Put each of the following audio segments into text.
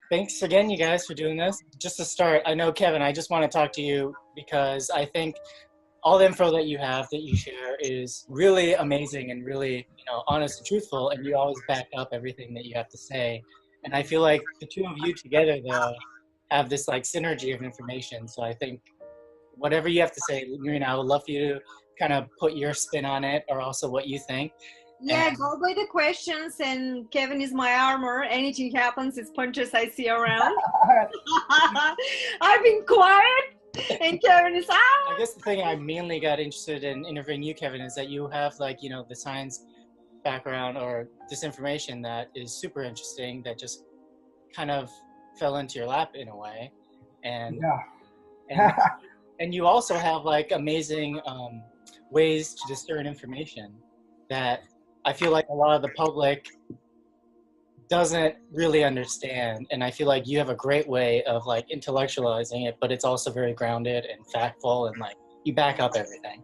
Thanks again, you guys, for doing this. Just to start, I know, Kevin, I just want to talk to you because I think all the info that you have, that you share, is really amazing and really, honest and truthful, and you always back up everything that you have to say. And I feel like the two of you together, though, have this like synergy of information. So I think whatever you have to say, Marina, I would love for you to kind of put your spin on it, or also what you think. Yeah, go by the questions, and Kevin is my armor. Anything happens, it's punches I see around. I've been quiet, and Kevin is I guess the thing I mainly got interested in interviewing you, Kevin, is that you have like, the science background or this information that is super interesting that just kind of fell into your lap in a way. And and you also have like amazing ways to discern information that I feel like a lot of the public doesn't really understand. And I feel like you have a great way of like intellectualizing it, but it's also very grounded and factful, and like you back up everything.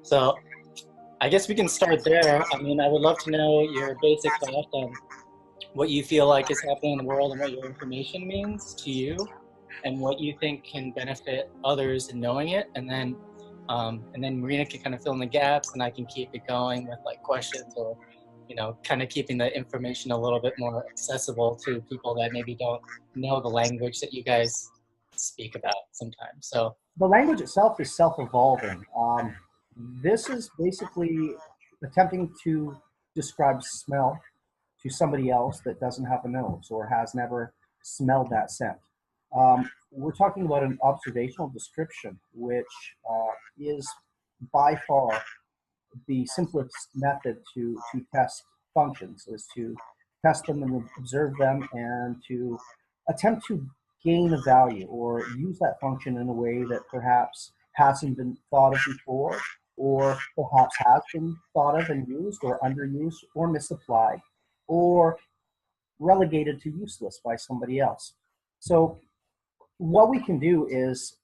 So I guess we can start there. I mean, I would love to know your basic thoughts on what you feel like is happening in the world and what your information means to you, and what you think can benefit others in knowing it. And then Marina can kind of fill in the gaps, and I can keep it going with like questions, or kind of keeping the information a little bit more accessible to people that maybe don't know the language that you guys speak about sometimes. So the language itself is self-evolving. This is basically attempting to describe smell to somebody else that doesn't have a nose or has never smelled that scent. We're talking about an observational description, which is by far the simplest method to test functions, is to test them and observe them, and to attempt to gain a value or use that function in a way that perhaps hasn't been thought of before, or perhaps has been thought of and used, or underused, or misapplied, or relegated to useless by somebody else. So what we can do is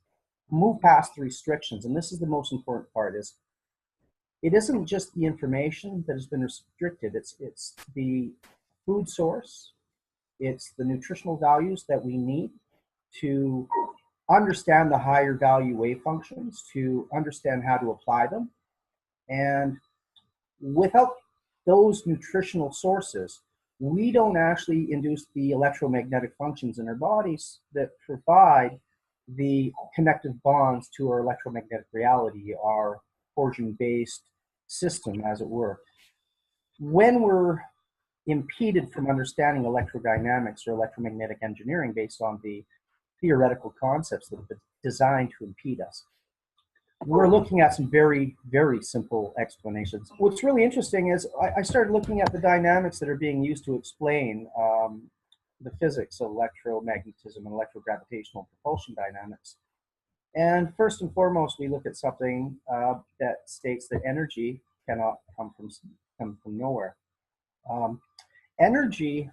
move past the restrictions, and this is the most important part, is it isn't just the information that has been restricted, it's the food source, it's the nutritional values that we need to understand the higher value wave functions, to understand how to apply them. And without those nutritional sources, we don't actually induce the electromagnetic functions in our bodies that provide the connective bonds to our electromagnetic reality, our torsion-based system, as it were. When we're impeded from understanding electrodynamics or electromagnetic engineering based on the theoretical concepts that have been designed to impede us, we're looking at some very, very simple explanations. What's really interesting is I started looking at the dynamics that are being used to explain the physics of electromagnetism and electrogravitational propulsion dynamics. And first and foremost, we look at something that states that energy cannot come from nowhere. Energy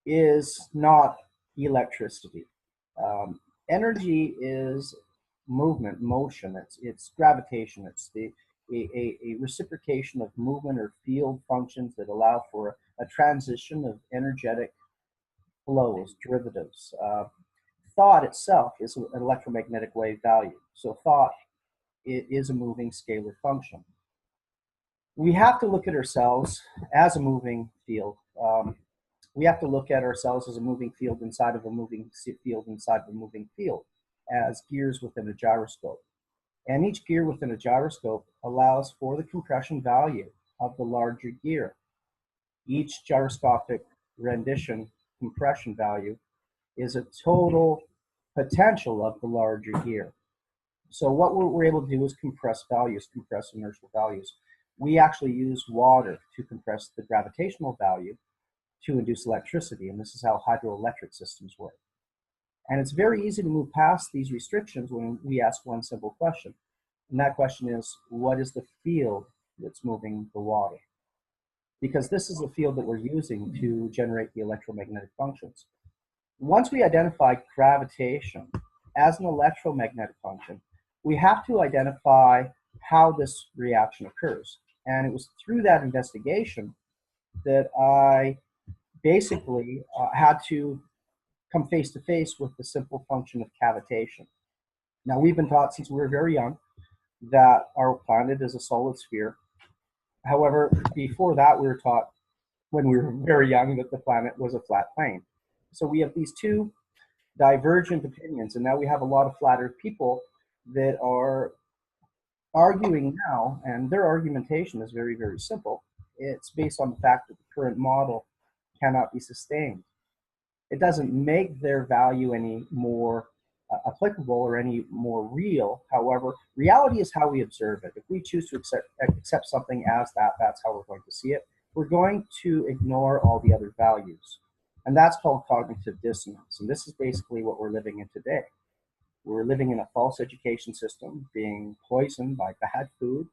is not electricity. Energy is movement, motion. It's gravitation. It's a reciprocation of movement or field functions that allow for a transition of energetic flows, derivatives. Thought itself is an electromagnetic wave value. So thought is a moving scalar function. We have to look at ourselves as a moving field. We have to look at ourselves as a moving field inside of a moving field inside of a moving field, as gears within a gyroscope. And each gear within a gyroscope allows for the compression value of the larger gear. Each gyroscopic rendition compression value is a total potential of the larger gear. So what we're able to do is compress values, compress inertial values. We actually use water to compress the gravitational value to induce electricity, and this is how hydroelectric systems work. And it's very easy to move past these restrictions when we ask one simple question. And that question is, what is the field that's moving the water? Because this is the field that we're using to generate the electromagnetic functions. Once we identify gravitation as an electromagnetic function, we have to identify how this reaction occurs. And it was through that investigation that I basically had to come face to face with the simple function of cavitation. Now, we've been taught since we were very young that our planet is a solid sphere. However, before that, we were taught when we were very young that the planet was a flat plane. So we have these two divergent opinions, and now we have a lot of flat earth people that are arguing now, and their argumentation is very, very simple. It's based on the fact that the current model cannot be sustained. It doesn't make their value any more applicable or any more real. However, reality is how we observe it. If we choose to accept something as that, that's how we're going to see it. We're going to ignore all the other values. And that's called cognitive dissonance. And this is basically what we're living in today. We're living in a false education system, being poisoned by bad food,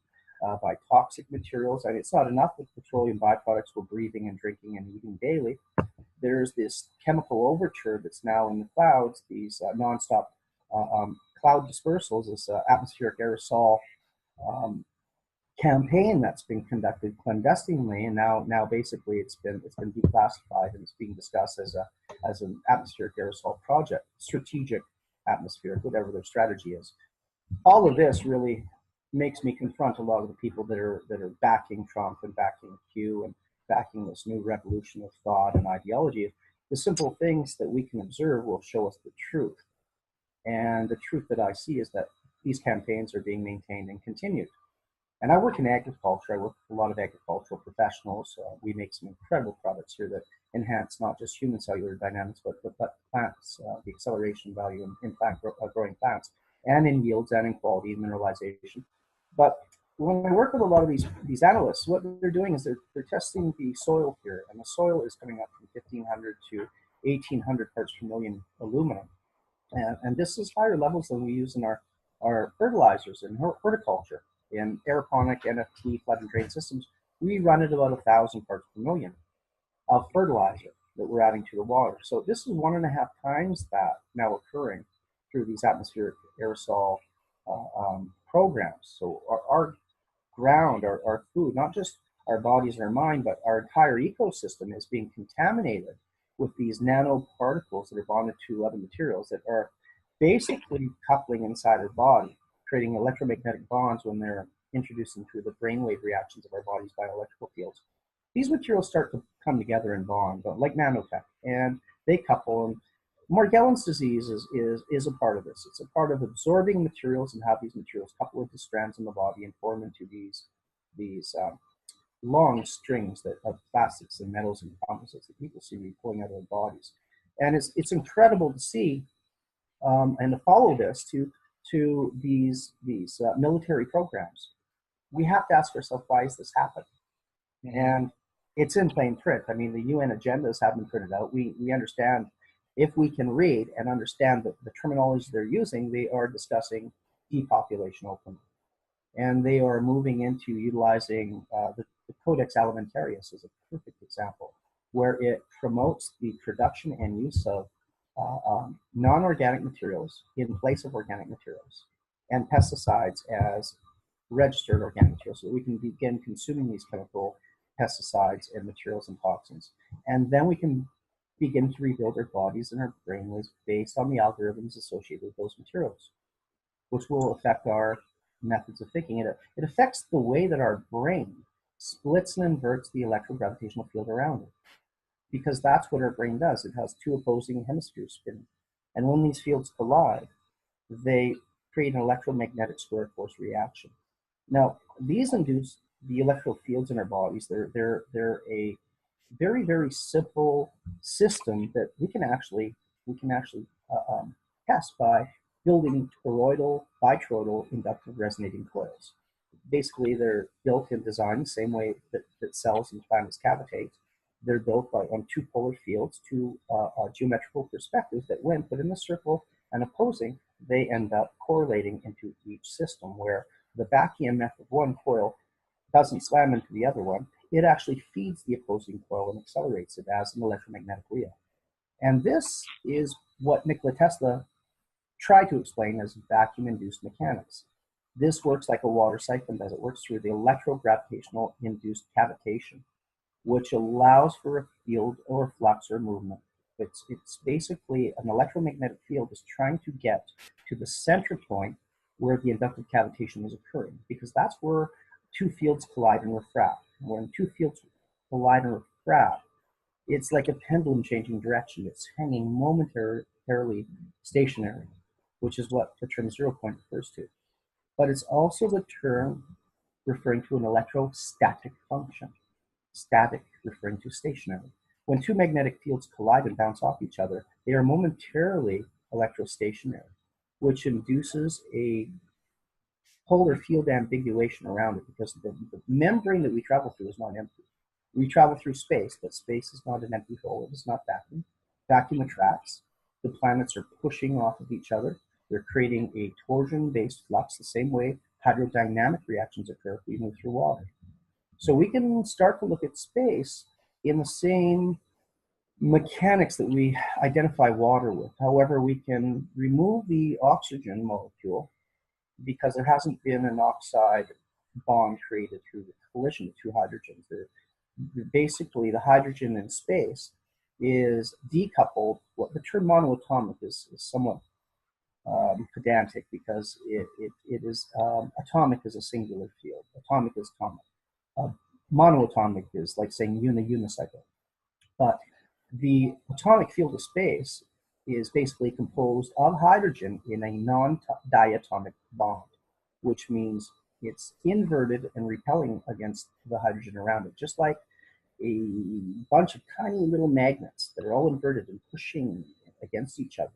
by toxic materials. And it's not enough with petroleum byproducts we're breathing and drinking and eating daily. There's this chemical overture that's now in the clouds, these nonstop cloud dispersals, this atmospheric aerosol campaign that's been conducted clandestinely, and now basically it's been declassified and it's being discussed as an atmospheric aerosol project, strategic atmospheric, whatever their strategy is. All of this really makes me confront a lot of the people that are backing Trump and backing Q and backing this new revolution of thought and ideology. The simple things that we can observe will show us the truth. And the truth that I see is that these campaigns are being maintained and continued. And I work in agriculture. I work with a lot of agricultural professionals. We make some incredible products here that enhance not just human cellular dynamics, but plants, the acceleration value in plant growing plants, and in yields and in quality and mineralization. But when I work with a lot of these analysts, what they're doing is they're testing the soil here, and the soil is coming up from 1,500 to 1,800 parts per million aluminum. And this is higher levels than we use in our fertilizers in horticulture. In aeroponic NFT flood and drain systems, we run at about 1,000 parts per million of fertilizer that we're adding to the water. So this is 1.5 times that now occurring through these atmospheric aerosol programs. So our ground, our food, not just our bodies and our mind, but our entire ecosystem is being contaminated with these nanoparticles that are bonded to other materials that are basically coupling inside our body, creating electromagnetic bonds when they're introduced into the brainwave reactions of our bodies by electrical fields. These materials start to come together and bond, like nanotech, and they couple. And Morgellons disease is a part of this. It's a part of absorbing materials and how these materials couple into strands in the body and form into these long strings of plastics and metals and composites that people see pulling out of their bodies. And it's incredible to see and to follow this to these military programs. We have to ask ourselves, why is this happening? And it's in plain print. I mean, the UN agendas have been printed out. We understand, if we can read and understand the terminology they're using, they are discussing depopulation openly. And they are moving into utilizing the Codex Alimentarius as a perfect example, where it promotes the production and use of non-organic materials in place of organic materials, and pesticides as registered organic materials, so that we can begin consuming these chemical pesticides and materials and toxins. And then we can begin to rebuild our bodies and our brainwaves based on the algorithms associated with those materials, which will affect our methods of thinking. It affects the way that our brain splits and inverts the electrogravitational field around it, because that's what our brain does. It has two opposing hemispheres spinning. And when these fields collide, they create an electromagnetic square force reaction. Now, these induce the electrical fields in our bodies. They're a very, very simple system that we can actually test by building toroidal, bitoroidal inductive resonating coils. Basically, they're built and designed the same way that cells and planets cavitate. They're built on two polar fields, two geometrical perspectives that, when put in a circle and opposing, they end up correlating into each system, where the back EMF of one coil doesn't slam into the other one. It actually feeds the opposing coil and accelerates it as an electromagnetic wheel. And this is what Nikola Tesla tried to explain as vacuum-induced mechanics. This works like a water siphon does. It works through the electrogravitational induced cavitation, which allows for a field or flux or movement It's basically an electromagnetic field is trying to get to the center point where the inductive cavitation is occurring, because that's where two fields collide and refract. When two fields collide and refract, it's like a pendulum changing direction. It's hanging momentarily stationary, which is what the term 0 point refers to. But it's also the term referring to an electrostatic function. Static referring to stationary. When two magnetic fields collide and bounce off each other, they are momentarily electrostationary, which induces a polar field ambiguation around it, because the membrane that we travel through is not empty. We travel through space, but space is not an empty hole. It is not vacuum. Vacuum attracts. The planets are pushing off of each other. They're creating a torsion-based flux, the same way hydrodynamic reactions occur if we move through water. So we can start to look at space in the same mechanics that we identify water with. However, we can remove the oxygen molecule because there hasn't been an oxide bond created through the collision of two hydrogens. Basically, the hydrogen in space is decoupled. What the term monoatomic is somewhat pedantic, because it is atomic is a singular field. Atomic is atomic. Monoatomic is like saying unicycle. But the atomic field of space is basically composed of hydrogen in a non-diatomic bond, which means it's inverted and repelling against the hydrogen around it, just like a bunch of tiny little magnets that are all inverted and pushing against each other.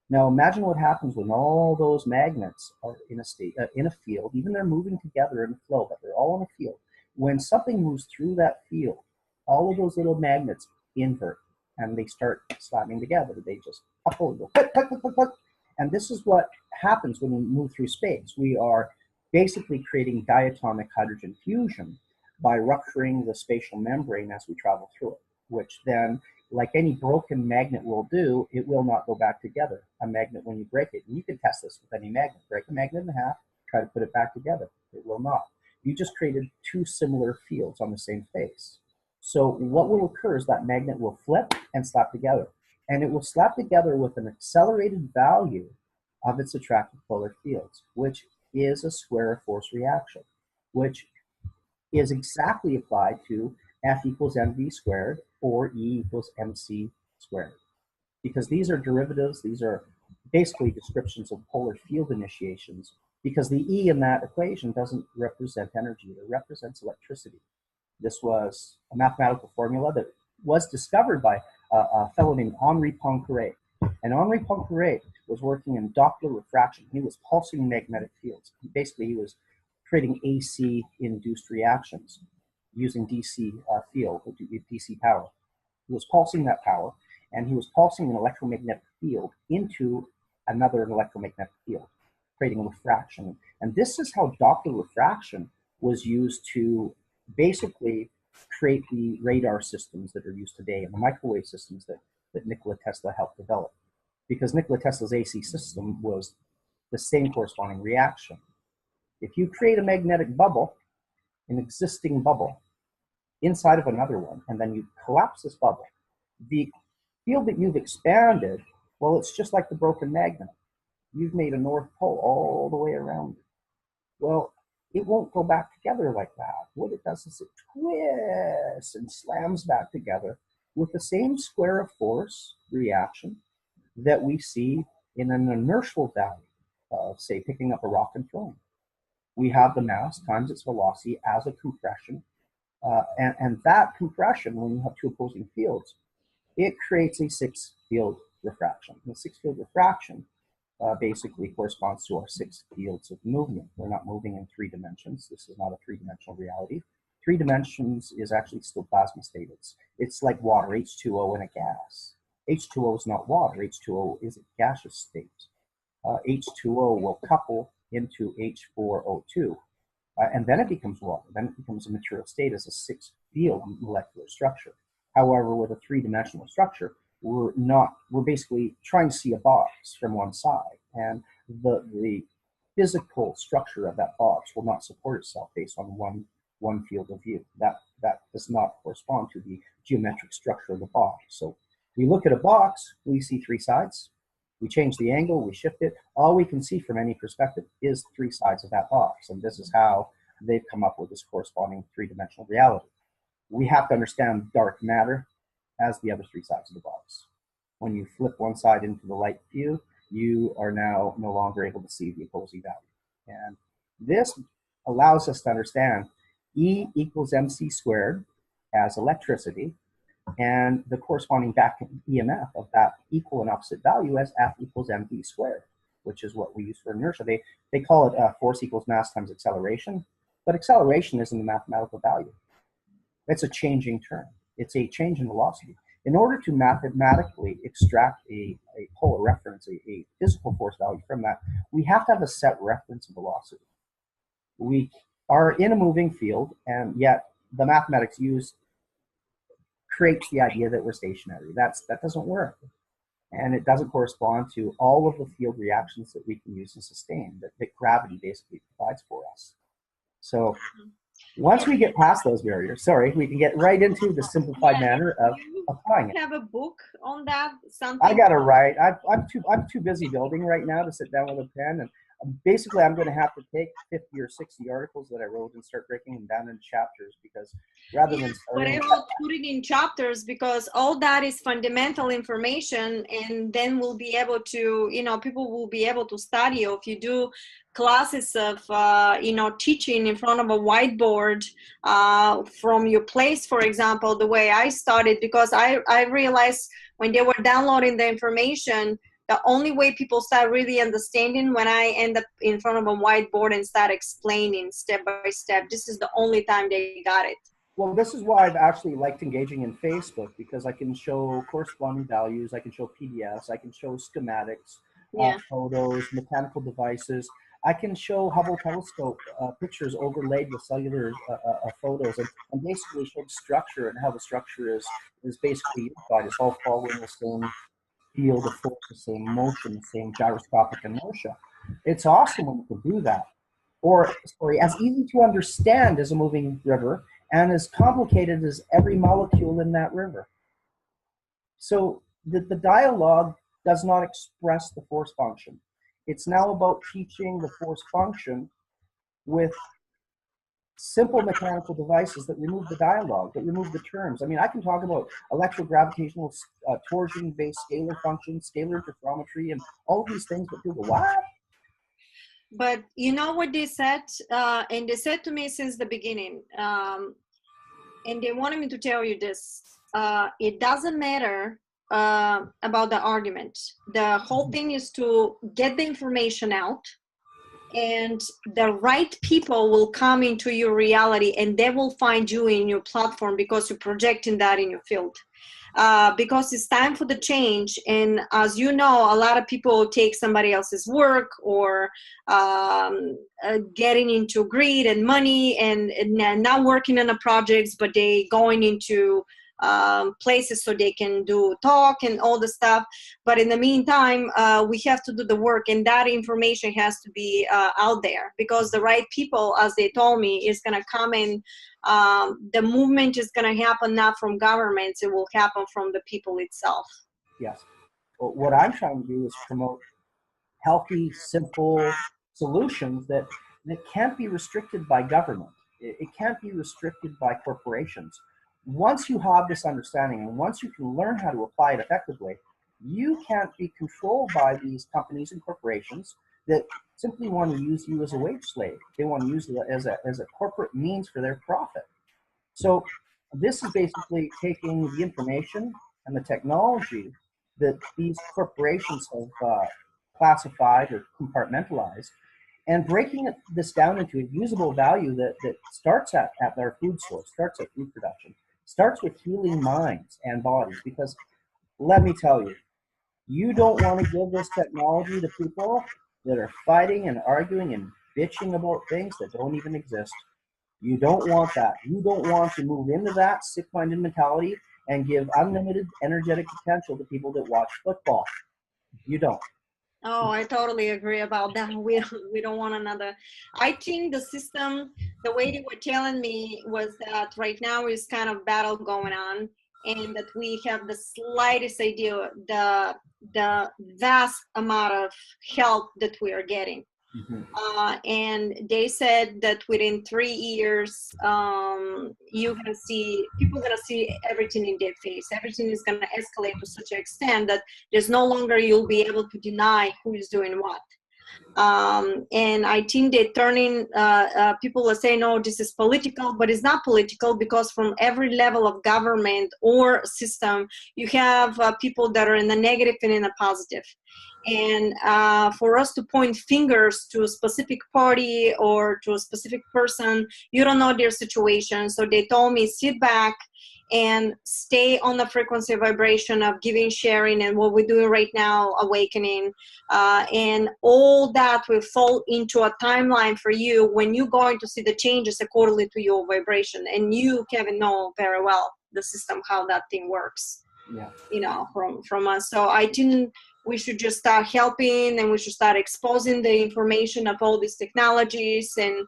Now imagine what happens when all those magnets are in a field, even they're moving together in a flow, but they're all in a field. When something moves through that field, all of those little magnets invert and they start slamming together. They just couple and go click, click, click, click, click. And this is what happens when we move through space. We are basically creating diatomic hydrogen fusion by rupturing the spatial membrane as we travel through it, which then, like any broken magnet will do, it will not go back together. A magnet, when you break it, and you can test this with any magnet, break a magnet in half, try to put it back together. It will not. You just created two similar fields on the same face. So what will occur is that magnet will flip and slap together. And it will slap together with an accelerated value of its attractive polar fields, which is a square of force reaction, which is exactly applied to F equals mv squared or E equals mc squared. Because these are derivatives, these are basically descriptions of polar field initiations, because the E in that equation doesn't represent energy, it represents electricity. This was a mathematical formula that was discovered by a fellow named Henri Poincaré. And Henri Poincaré was working in Doppler refraction. He was pulsing magnetic fields. Basically, he was creating AC-induced reactions using DC field, DC power. He was pulsing that power, and he was pulsing an electromagnetic field into another electromagnetic field, creating refraction. And this is how Doppler refraction was used to basically create the radar systems that are used today and the microwave systems that Nikola Tesla helped develop. Because Nikola Tesla's AC system was the same corresponding reaction. If you create a magnetic bubble, an existing bubble, inside of another one, and then you collapse this bubble, the field that you've expanded, well, it's just like the broken magnet. You've made a North Pole all the way around it. Well, it won't go back together like that. What it does is it twists and slams back together with the same square of force reaction that we see in an inertial value of, say, picking up a rock and throwing. We have the mass times its velocity as a compression. And that compression, when you have two opposing fields, it creates a six-field refraction. The six-field refraction basically corresponds to our six fields of movement. We're not moving in 3 dimensions. This is not a 3-dimensional reality. 3 dimensions is actually still plasma state. It's like water, H2O in a gas. H2O is not water. H2O is a gaseous state. H2O will couple into H4O2, and then it becomes water. Then it becomes a material state as a 6-field molecular structure. However, with a 3-dimensional structure, we're basically trying to see a box from one side, and the physical structure of that box will not support itself based on one field of view. That does not correspond to the geometric structure of the box. So We look at a box, we see three sides. We change the angle, we shift it. All we can see from any perspective is three sides of that box. And this is how they've come up with this corresponding three-dimensional reality. We have to understand dark matter as the other three sides of the box. When you flip one side into the light view, you are now no longer able to see the opposing value. And this allows us to understand E equals mc squared as electricity, and the corresponding back EMF of that equal and opposite value as F equals mv squared, which is what we use for inertia. They call it force equals mass times acceleration, but acceleration isn't a mathematical value. It's a changing term. It's a change in velocity. In order to mathematically extract a polar reference, a physical force value from that, we have to have a set reference velocity. We are in a moving field, and yet the mathematics used creates the idea that we're stationary. That doesn't work. And it doesn't correspond to all of the field reactions that we can use and sustain that gravity basically provides for us. So once we get past those barriers, we can get right into the simplified manner of applying it. Have a book on that? Something? I gotta write. I'm too busy building right now to sit down with a pen, and basically I'm going to have to take 50 or 60 articles that I wrote and start breaking them down into chapters, because rather than but I will put it in chapters, because all that is fundamental information, and then we'll be able to, people will be able to study. Or if you do classes of teaching in front of a whiteboard from your place, for example, the way I started, because I realized when they were downloading the information, the only way people start really understanding when I end up in front of a whiteboard and start explaining step by step. This is the only time they got it. Well, this is why I've actually liked engaging in Facebook, because I can show corresponding values, I can show PDFs, I can show schematics, photos, mechanical devices. I can show Hubble telescope pictures overlaid with cellular photos, and basically show the structure and how the structure is basically unified. It's all following the same field of force, the same motion, the same gyroscopic inertia. It's awesome when you can do that. Or, as easy to understand as a moving river, and as complicated as every molecule in that river. So the dialogue does not express the force function. It's now about teaching the force function with simple mechanical devices that remove the dialogue, that remove the terms. I mean, I can talk about electrogravitational torsion-based scalar functions, scalar interferometry, and all of these things, but people go, what? But you know what they said? And they said to me since the beginning, and they wanted me to tell you this, it doesn't matter about the argument. The whole thing is to get the information out, and the right people will come into your reality, and they will find you in your platform because you're projecting that in your field. Because it's time for the change, and as you know, a lot of people take somebody else's work, or getting into greed and money, and not working on the projects, but they going into places so they can do talk and all the stuff. But in the meantime, we have to do the work, and that information has to be out there, because the right people, as they told me, is going to come in. The movement is going to happen not from governments, it will happen from the people itself. Yes. Well, what I'm trying to do is promote healthy, simple solutions that can't be restricted by government. It can't be restricted by corporations. Once you have this understanding, and once you can learn how to apply it effectively, you can't be controlled by these companies and corporations that simply want to use you as a wage slave. They want to use it as a corporate means for their profit. So this is basically taking the information and the technology that these corporations have classified or compartmentalized, and breaking this down into a usable value that starts at their food source, starts at food production, starts with healing minds and bodies. Because let me tell you, you don't want to give this technology to people that are fighting and arguing and bitching about things that don't even exist. You don't want that. You don't want to move into that sick-minded mentality and give unlimited energetic potential to people that watch football. You don't. Oh, I totally agree about that. We don't want another. I think the system, the way they were telling me was that right now is kind of battle going on. and that we have the slightest idea the vast amount of help that we are getting. And they said that within 3 years, you're gonna see people gonna see everything in their face. Everything is gonna escalate to such an extent that there's no longer you'll be able to deny who is doing what. And I think they're turning, people are saying, no, this is political, but it's not political, because from every level of government or system, you have people that are in the negative and in the positive. And for us to point fingers to a specific party or to a specific person, you don't know their situation. So they told me, sit back and stay on the frequency vibration of giving, sharing, and what we're doing right now, awakening. And all that will fall into a timeline for you when you're going to see the changes accordingly to your vibration. And you, Kevin, know very well the system, how that thing works, you know, from us. So I think we should just start helping, and we should start exposing the information of all these technologies, and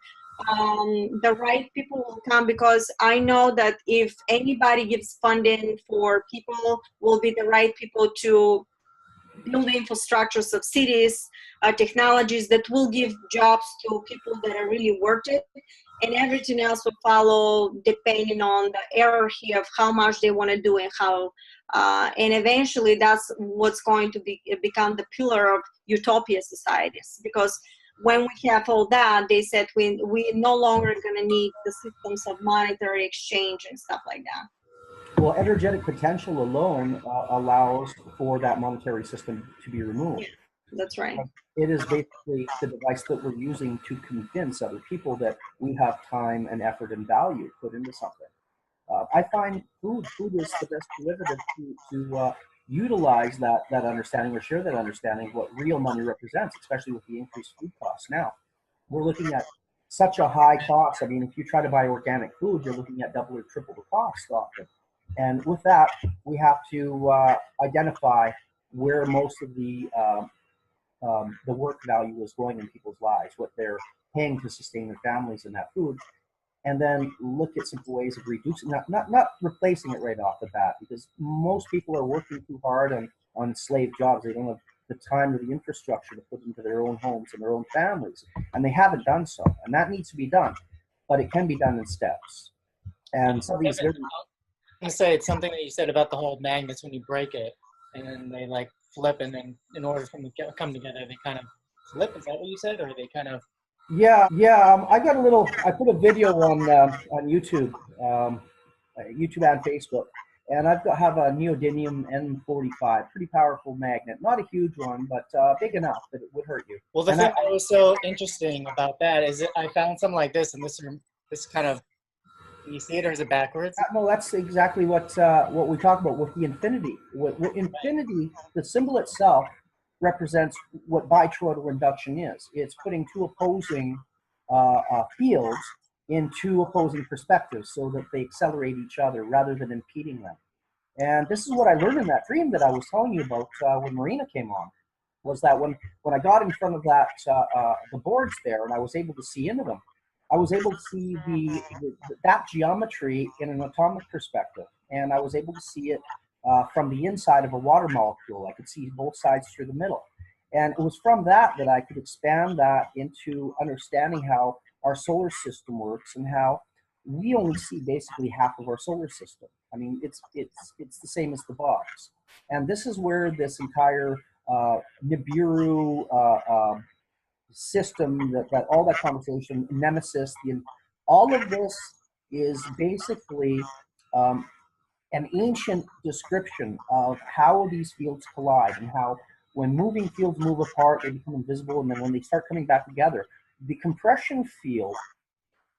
the right people will come, because I know that if anybody gives funding for people, will be the right people to build the infrastructures of cities, technologies that will give jobs to people that are really worth it, and everything else will follow depending on the hierarchy of how much they want to do and how, and eventually that's what's going to become the pillar of utopia societies. Because when we have all that, they said we no longer going to need the systems of monetary exchange and stuff like that. Well, energetic potential alone allows for that monetary system to be removed. Yeah, that's right. It is basically the device that we're using to convince other people that we have time and effort and value put into something. I find food is the best derivative to utilize that understanding, or share that understanding of what real money represents, especially with the increased food costs. Now, we're looking at such a high cost. I mean, if you try to buy organic food, you're looking at double or triple the cost often. And with that, we have to identify where most of the work value is going in people's lives, what they're paying to sustain their families in that food, and then look at simple ways of reducing, not replacing it right off the bat, because most people are working too hard on slave jobs. They don't have the time or the infrastructure to put into their own homes and their own families, and they haven't done so, and that needs to be done, but it can be done in steps. And some of these I'm gonna say it's something that you said about the whole magnets. When you break it and then they like flip, and then in order for them to come together, they kind of flip. Is that what you said, or they kind of? Yeah. I got a little. I put a video on YouTube, YouTube and Facebook, and have a neodymium N45, pretty powerful magnet. Not a huge one, but big enough that it would hurt you. Well, the thing that was so interesting about that is that I found something like this, and this kind of. Can you see it, or is it backwards? No, that's exactly what we talk about with the infinity. With infinity, the symbol itself represents what bitoroidal induction is. It's putting two opposing fields in two opposing perspectives so that they accelerate each other rather than impeding them. And this is what I learned in that dream that I was telling you about when Marina came on, was that when I got in front of that the boards there and I was able to see into them, I was able to see that geometry in an atomic perspective, and I was able to see it from the inside of a water molecule. I could see both sides through the middle. And it was from that I could expand that into understanding how our solar system works and how we only see basically half of our solar system. I mean, it's the same as the box. And this is where this entire Nibiru system, that all that conversation, Nemesis, all of this is basically an ancient description of how these fields collide, and how when moving fields move apart, they become invisible, and then when they start coming back together, the compression field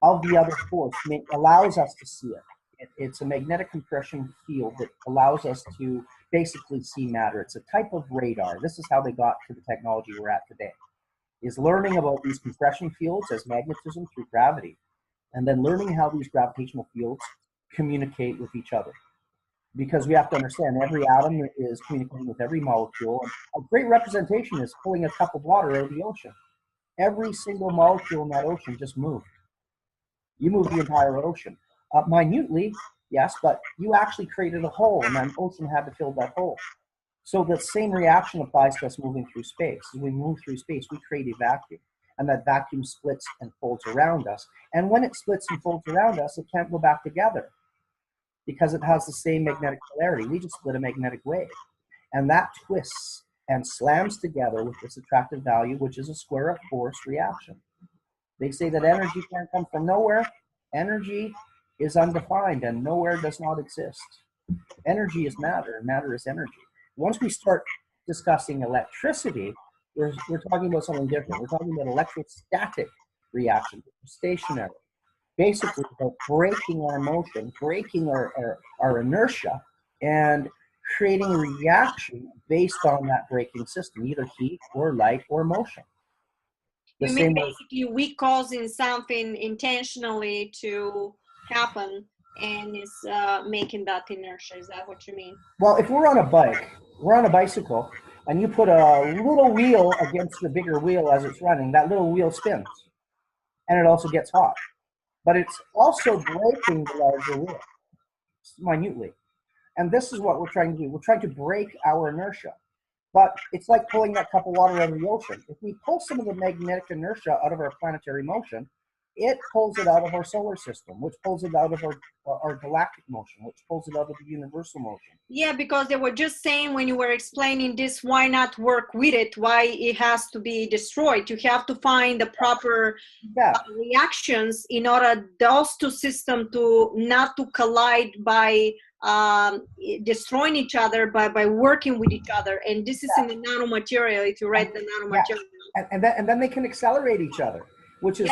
of the other force allows us to see it. It's a magnetic compression field that allows us to basically see matter. It's a type of radar. This is how they got to the technology we're at today, is learning about these compression fields as magnetism through gravity, and then learning how these gravitational fields communicate with each other. Because we have to understand every atom is communicating with every molecule. A great representation is pulling a cup of water out of the ocean. Every single molecule in that ocean just moved. You move the entire ocean. Minutely, yes, but you actually created a hole, and an ocean had to fill that hole. So the same reaction applies to us moving through space. As we move through space, we create a vacuum, and that vacuum splits and folds around us. And when it splits and folds around us, it can't go back together because it has the same magnetic polarity. We just split a magnetic wave, and that twists and slams together with this attractive value, which is a square of force reaction. They say that energy can't come from nowhere. Energy is undefined, and nowhere does not exist. Energy is matter, and matter is energy. Once we start discussing electricity, we're talking about something different. We're talking about electrostatic reactions, stationary. Basically, about breaking our motion, breaking our inertia, and creating a reaction based on that breaking system, either heat or light or motion. You mean basically we causing something intentionally to happen and is making that inertia? Is that what you mean? Well, if we're on a bike, we're on a bicycle, and you put a little wheel against the bigger wheel as it's running, that little wheel spins, and it also gets hot. But it's also breaking the larger wheel minutely. And this is what we're trying to do. We're trying to break our inertia. But it's like pulling that cup of water out of the ocean. If we pull some of the magnetic inertia out of our planetary motion, it pulls it out of our solar system, which pulls it out of our galactic motion, which pulls it out of the universal motion. Yeah, because they were just saying when you were explaining this, why not work with it? Why it has to be destroyed? You have to find the proper reactions in order those two systems to not to collide by destroying each other, by working with each other. And this is in the nanomaterial, if you read the nanomaterial. And then they can accelerate each other, which is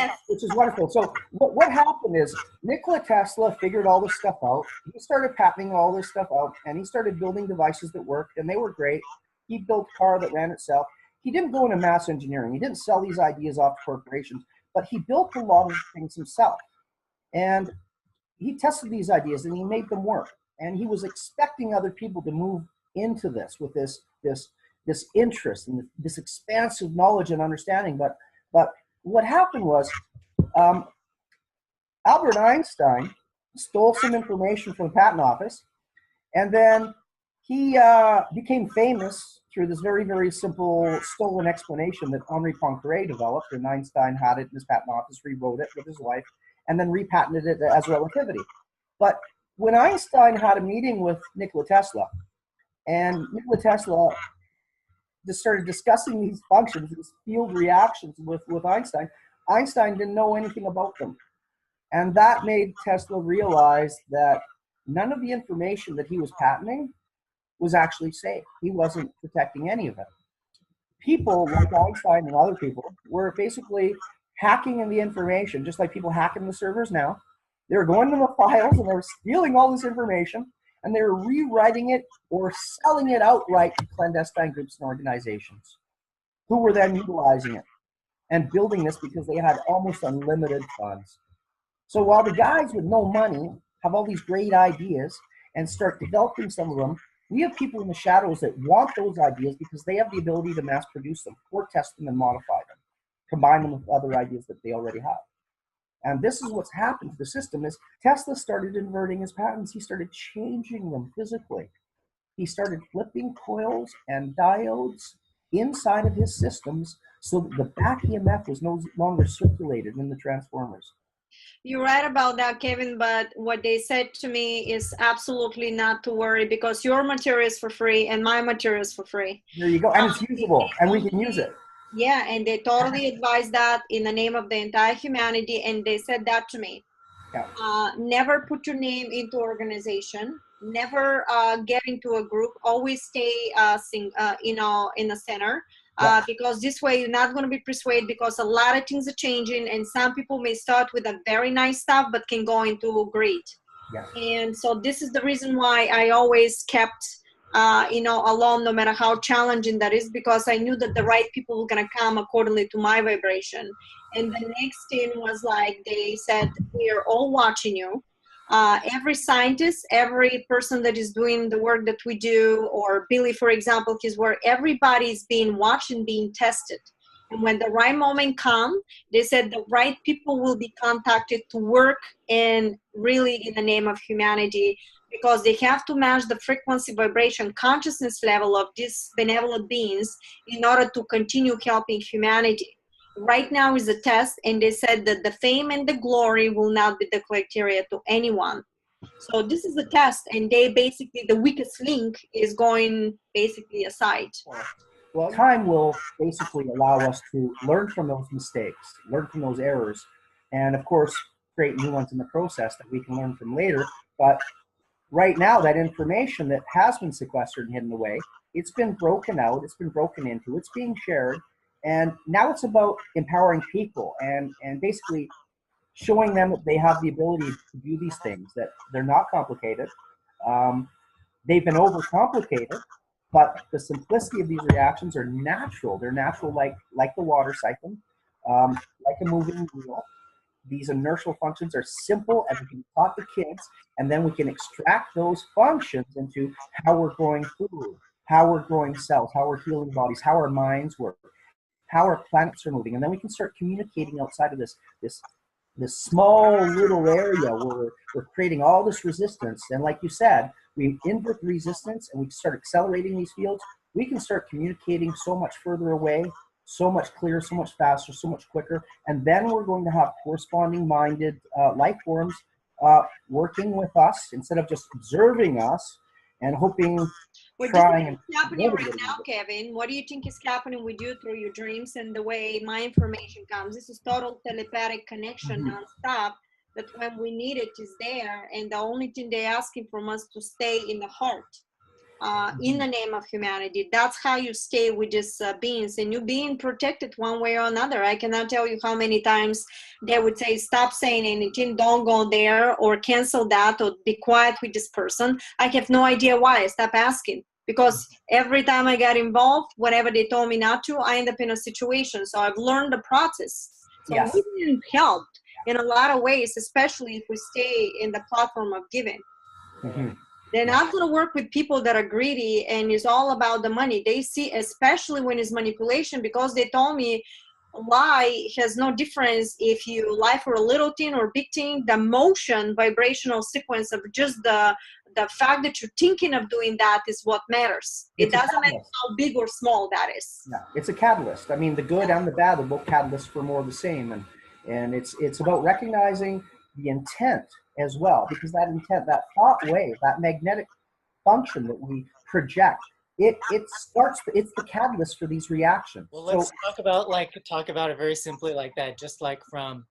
wonderful. So what happened is Nikola Tesla figured all this stuff out. He started patenting all this stuff out, and he started building devices that worked, and they were great. He built a car that ran itself. He didn't go into mass engineering. He didn't sell these ideas off to corporations, but he built a lot of things himself. And he tested these ideas, and he made them work. And he was expecting other people to move into this with this interest and this expansive knowledge and understanding. But what happened was Albert Einstein stole some information from the patent office, and then he became famous through this very, very simple stolen explanation that Henri Poincaré developed, and Einstein had it in his patent office, rewrote it with his wife, and then repatented it as relativity. But when Einstein had a meeting with Nikola Tesla, and Nikola Tesla just started discussing these functions, these field reactions with Einstein, Einstein didn't know anything about them. And that made Tesla realize that none of the information that he was patenting was actually safe. He wasn't protecting any of it. People like Einstein and other people were basically hacking in the information, just like people hack in the servers now. They were going to the files and they were stealing all this information, and they were rewriting it or selling it outright to clandestine groups and organizations who were then utilizing it and building this because they had almost unlimited funds. So while the guys with no money have all these great ideas and start developing some of them, we have people in the shadows that want those ideas because they have the ability to mass produce them or test them and modify them, combine them with other ideas that they already have. And this is what's happened to the system is Tesla started inverting his patents. He started changing them physically. He started flipping coils and diodes inside of his systems so that the back EMF was no longer circulated in the transformers. You're right about that, Kevin, but what they said to me is absolutely not to worry because your material is for free and my material is for free. There you go. And it's usable and we can use it. Yeah, and they totally advised that in the name of the entire humanity, and they said that to me. Yeah. Never put your name into organization. Never get into a group. Always stay, in the center. Because this way you're not going to be persuaded because a lot of things are changing, and some people may start with a very nice stuff but can go into greed. Yeah. And so this is the reason why I always kept alone, no matter how challenging that is, because I knew that the right people were going to come accordingly to my vibration. And the next thing was like, they said, we are all watching you. Every scientist, every person that is doing the work that we do, or Billy, for example, his work, everybody is being watched and being tested. And when the right moment comes, they said the right people will be contacted to work in really in the name of humanity, because they have to match the frequency, vibration, consciousness level of these benevolent beings in order to continue helping humanity. Right now is a test, and they said that the fame and the glory will not be the criteria to anyone. So this is a test, and they basically, the weakest link is going basically aside. Well, time will basically allow us to learn from those mistakes, learn from those errors, and of course, create new ones in the process that we can learn from later. But right now, that information that has been sequestered and hidden away, it's been broken out, it's been broken into, it's being shared, and now it's about empowering people and basically showing them that they have the ability to do these things, that they're not complicated. They've been overcomplicated, but the simplicity of these reactions are natural. They're natural, like the water cycle, like a moving wheel. These inertial functions are simple, and we can taught the kids, and then we can extract those functions into how we're growing food, how we're growing cells, how we're healing bodies, how our minds work, how our planets are moving, and then we can start communicating outside of this small little area where we're creating all this resistance. And like you said, we invert the resistance and we start accelerating these fields. We can start communicating so much further away, so much clearer, so much faster, so much quicker. And then we're going to have corresponding minded life forms working with us instead of just observing us and hoping. What do you think is happening right now, Kevin? What do you think is happening with you through your dreams and the way my information comes? This is total telepathic connection nonstop, that when we need it is there, and the only thing they're asking from us to stay in the heart, in the name of humanity. That's how you stay with these beings, and you're being protected one way or another. I cannot tell you how many times they would say, stop saying anything, don't go there, or cancel that, or be quiet with this person. I have no idea why. Stop asking. Because every time I get involved, whenever they told me not to, I end up in a situation. So I've learned the process. So Yes. we've been helped in a lot of ways, especially if we stay in the platform of giving. They're not going to work with people that are greedy and is all about the money. They see, especially when it's manipulation, because they told me lie has no difference if you lie for a little thing or big thing. The motion, vibrational sequence of just the fact that you're thinking of doing that is what matters. It doesn't matter how big or small that is. Yeah, it's a catalyst. I mean, the good and the bad are both catalysts for more of the same. And it's about recognizing the intent as well, because that intent, that thought wave, that magnetic function that we project, it's the catalyst for these reactions. Well, let's talk about it very simply like that, just like from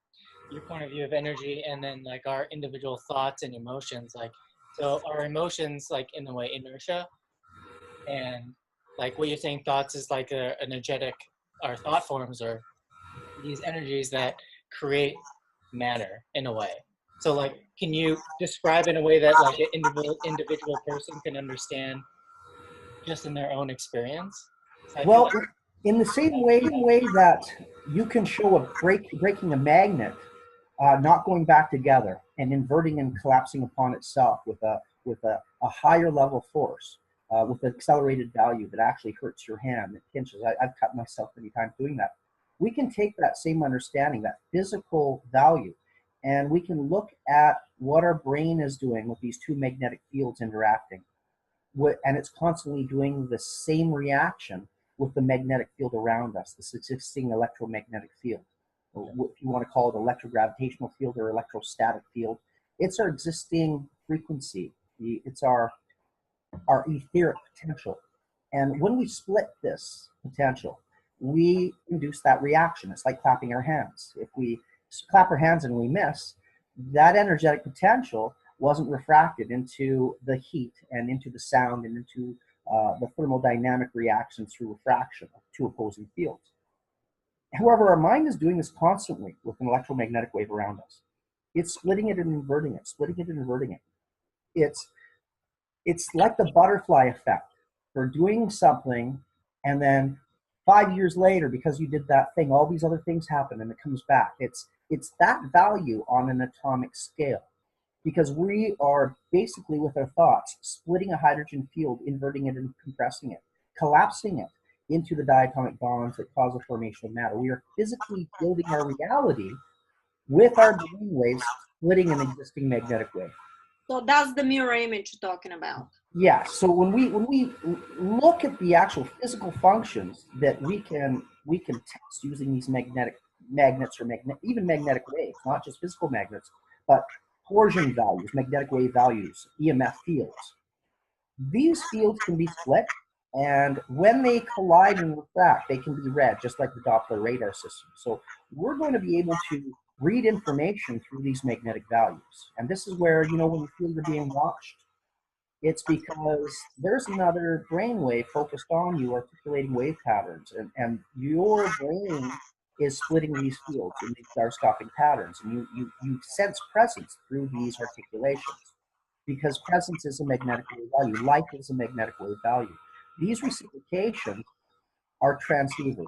your point of view of energy, and then like our individual thoughts and emotions. Like, so our emotions, like in a way, inertia, and like what you're saying, thoughts is like an energetic, our thought forms are these energies that create matter in a way. So like, can you describe in a way that like an individual person can understand just in their own experience? Well, in the same way that you can show breaking a magnet, not going back together and inverting and collapsing upon itself with a higher level force, with an accelerated value that actually hurts your hand, it pinches. I've cut myself many times doing that. We can take that same understanding, that physical value, and we can look at what our brain is doing with these two magnetic fields interacting. And it's constantly doing the same reaction with the magnetic field around us, this existing electromagnetic field. If you want to call it electrogravitational field or electrostatic field, it's our existing frequency. It's our etheric potential. And when we split this potential, we induce that reaction. It's like clapping our hands. If we clap our hands and we miss, that energetic potential wasn't refracted into the heat and into the sound and into the thermodynamic reaction through refraction of two opposing fields. However, our mind is doing this constantly with an electromagnetic wave around us. It's splitting it and inverting it, splitting it and inverting it. It's like the butterfly effect. For doing something, and then 5 years later, because you did that thing, all these other things happen and it comes back. It's that value on an atomic scale, because we are basically with our thoughts splitting a hydrogen field, inverting it and compressing it, collapsing it into the diatomic bonds that cause the formation of matter. We are physically building our reality with our brain waves splitting an existing magnetic wave. So that's the mirror image you're talking about. Yeah. So when we look at the actual physical functions that we can test using these magnets or even magnetic waves, not just physical magnets, but torsion values, magnetic wave values, EMF fields. These fields can be split, and when they collide and refract, they can be read, just like the Doppler radar system. So we're going to be able to read information through these magnetic values. And this is where, you know, when you feel you're being watched, it's because there's another brain wave focused on you, articulating wave patterns, and your brain is splitting these fields in these gyroscopic patterns, and you sense presence through these articulations, because presence is a magnetic wave value, light is a magnetic wave value. These reciprocations are transceivers.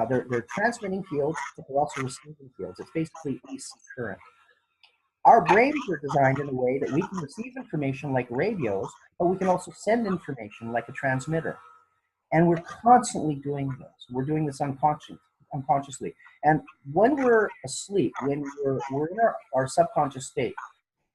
They're transmitting fields, but they're also receiving fields. It's basically AC current. Our brains are designed in a way that we can receive information like radios, but we can also send information like a transmitter. And we're constantly doing this. We're doing this unconsciously. And when we're asleep, when we're in our subconscious state,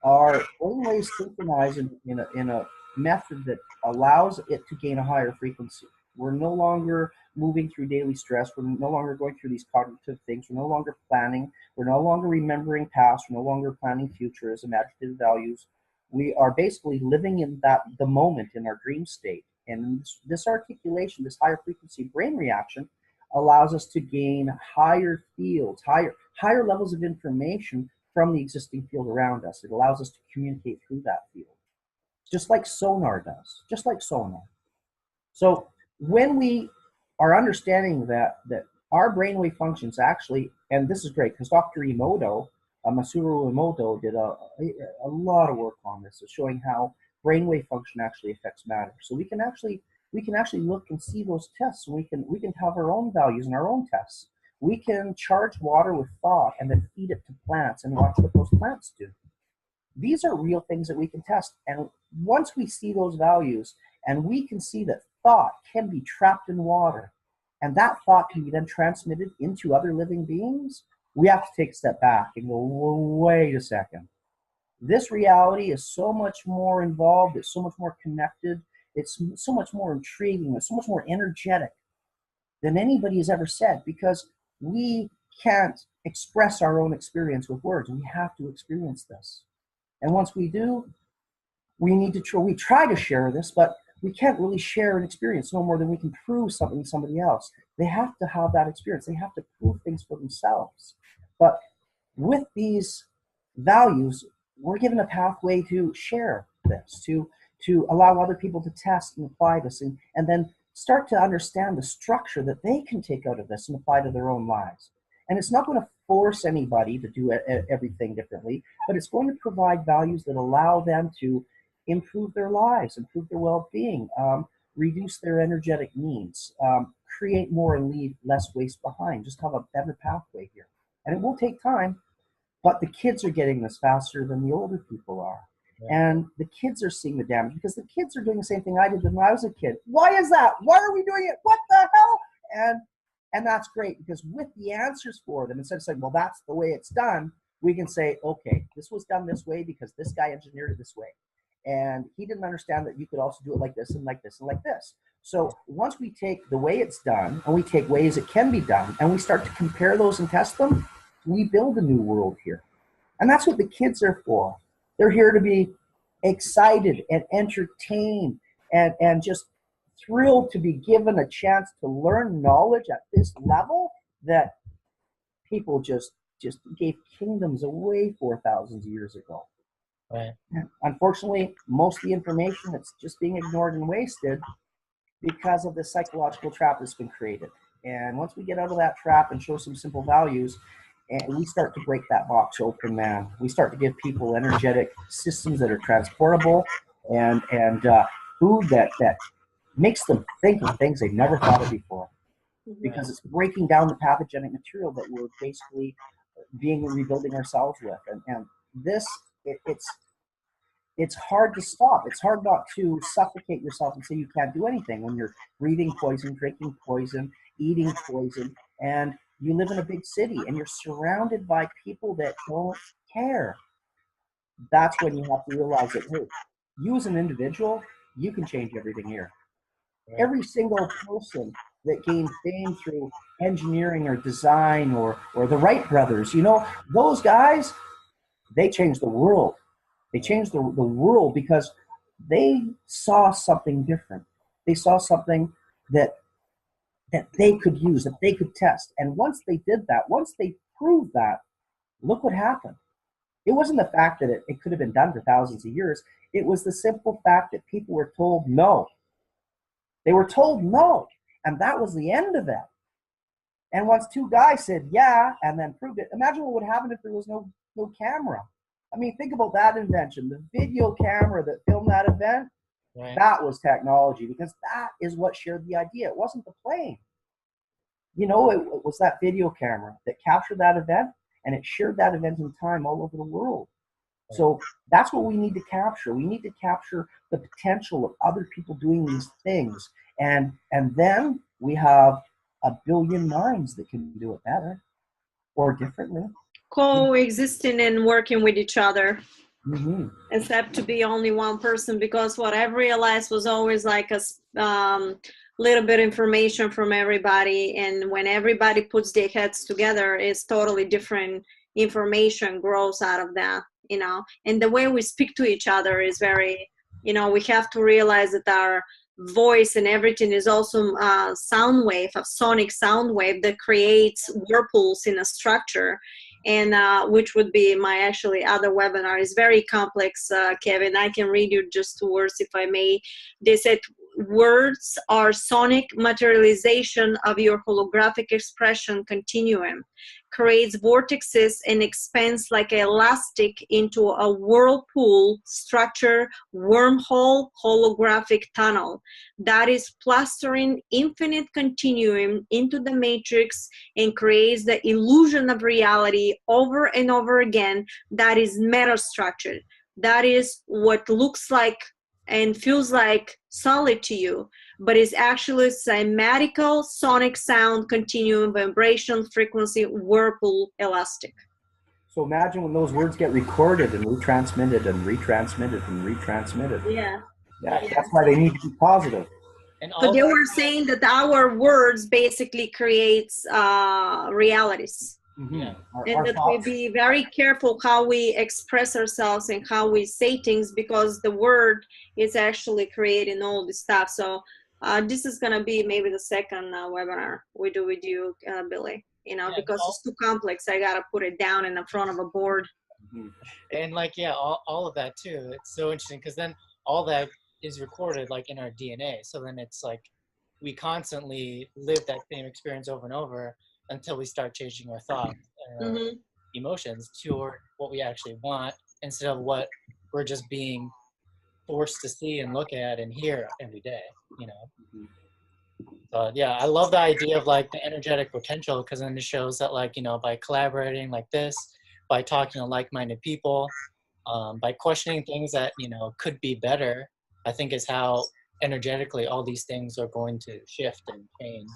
our brain waves synchronize in a method that allows it to gain a higher frequency. We're no longer moving through daily stress. We're no longer going through these cognitive things. We're no longer planning. We're no longer remembering past. We're no longer planning future as imaginative values. We are basically living in the moment in our dream state. And this articulation, this higher frequency brain reaction, allows us to gain higher fields, higher levels of information from the existing field around us. It allows us to communicate through that field, just like sonar does, just like sonar. So when we are understanding that our brainwave functions actually, and this is great because Dr. Emoto, Masaru Emoto, did a lot of work on this, showing how brainwave function actually affects matter. So we can actually look and see those tests, and we can have our own values and our own tests. We can charge water with thought and then feed it to plants and watch what those plants do. These are real things that we can test. And once we see those values and we can see that thought can be trapped in water and that thought can be then transmitted into other living beings, we have to take a step back and go, wait a second. This reality is so much more involved. It's so much more connected. It's so much more intriguing. It's so much more energetic than anybody has ever said, because we can't express our own experience with words. We have to experience this. And once we do, we try to share this, but we can't really share an experience no more than we can prove something to somebody else. They have to have that experience. They have to prove things for themselves. But with these values, we're given a pathway to share this, to allow other people to test and apply this, and then start to understand the structure that they can take out of this and apply to their own lives. And it's not going to force anybody to do everything differently, but it's going to provide values that allow them to improve their lives, improve their well-being, reduce their energetic needs, create more and leave less waste behind, just have a better pathway here. And it will take time, but the kids are getting this faster than the older people are. And the kids are seeing the damage because the kids are doing the same thing I did when I was a kid. Why is that? Why are we doing it? What the hell? And that's great, because with the answers for them, instead of saying, well, that's the way it's done, we can say, okay, this was done this way because this guy engineered it this way. And he didn't understand that you could also do it like this and like this and like this. So once we take the way it's done and we take ways it can be done and we start to compare those and test them, we build a new world here. And that's what the kids are for. They're here to be excited and entertained and just thrilled to be given a chance to learn knowledge at this level that people just gave kingdoms away for thousands of years ago. Right. Unfortunately, most of the information that's just being ignored and wasted because of the psychological trap that's been created. And once we get out of that trap and show some simple values, and we start to break that box open, man. We start to give people energetic systems that are transportable and food that makes them think of things they've never thought of before. Because it's breaking down the pathogenic material that we're basically rebuilding ourselves with. And this, it's hard to stop. It's hard not to suffocate yourself and say you can't do anything when you're breathing poison, drinking poison, eating poison, and you live in a big city and you're surrounded by people that don't care. That's when you have to realize that, hey, you as an individual, you can change everything here. Every single person that gained fame through engineering or design or the Wright brothers, you know, those guys, they changed the world. They changed the world because they saw something different. They saw something that they could use, that they could test. And once they did that, once they proved that, look what happened. It wasn't the fact that it could have been done for thousands of years. It was the simple fact that people were told no. They were told no, and that was the end of it. And once two guys said yeah and then proved it, imagine what would happen if there was no camera. I mean, think about that invention, the video camera that filmed that event. Right. That was technology, because that is what shared the idea. It wasn't the plane. You know, it was that video camera that captured that event, and it shared that event in time all over the world. Right. So that's what we need to capture. We need to capture the potential of other people doing these things. And then we have a billion minds that can do it better or differently. Coexisting and working with each other. Mm-hmm. Except to be only one person, because what I've realized was always like a little bit of information from everybody, and when everybody puts their heads together, it's totally different information grows out of that, you know. And the way we speak to each other is very, you know, we have to realize that our voice and everything is also a sound wave, a sonic sound wave that creates whirlpools in a structure. And which would be my actually other webinar. Is very complex, Kevin. I can read you just two words if I may. They said words are sonic materialization of your holographic expression continuum, creates vortexes and expands like an elastic into a whirlpool structure, wormhole, holographic tunnel that is plastering infinite continuum into the matrix and creates the illusion of reality over and over again. That is metastructured. That is what looks like and feels like solid to you, but is actually cymatical sonic sound continuum, vibration, frequency, whirlpool, elastic. So imagine when those words get recorded and retransmitted and retransmitted and retransmitted. Yeah. That's why they need to be positive. And so they were saying that our words basically creates realities. Mm-hmm. Yeah. And that we be very careful how we express ourselves and how we say things, because the word is actually creating all this stuff. So this is going to be maybe the second webinar we do with you, Billy, you know, because it's too complex. I got to put it down in the front of a board. Mm-hmm. And like, yeah, all of that too. It's so interesting, because then all that is recorded like in our DNA. So then it's like we constantly live that same experience over and over until we start changing our thoughts and our emotions toward what we actually want, instead of what we're just being forced to see and look at and hear every day, you know. So yeah, I love the idea of like the energetic potential, because then it shows that, like, you know, by collaborating like this, by talking to like-minded people, by questioning things that, you know, could be better, I think is how energetically all these things are going to shift and change.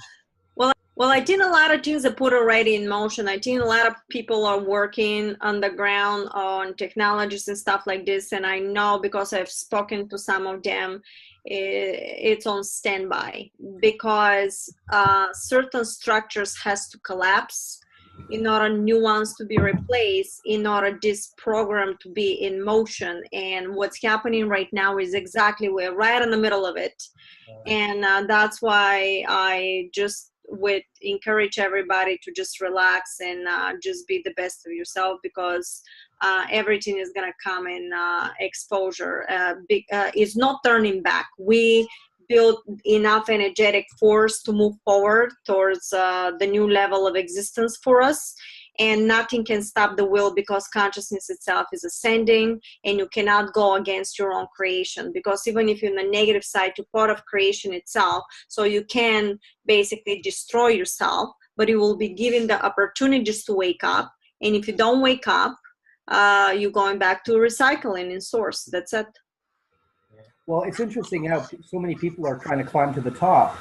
Well, I think a lot of things are put already in motion. I think a lot of people are working on the ground on technologies and stuff like this. And I know, because I've spoken to some of them, it's on standby, because certain structures has to collapse in order new ones to be replaced, in order this program to be in motion. And what's happening right now is exactly, we're right in the middle of it. And that's why I just would encourage everybody to just relax and just be the best of yourself, because everything is going to come in exposure. It's not turning back. We built enough energetic force to move forward towards the new level of existence for us, and nothing can stop the will, because consciousness itself is ascending, and you cannot go against your own creation, because even if you're in the negative side, you're part of creation itself. So you can basically destroy yourself, but you will be given the opportunities to wake up. And if you don't wake up, you're going back to recycling in source. That's it. Well, it's interesting how so many people are trying to climb to the top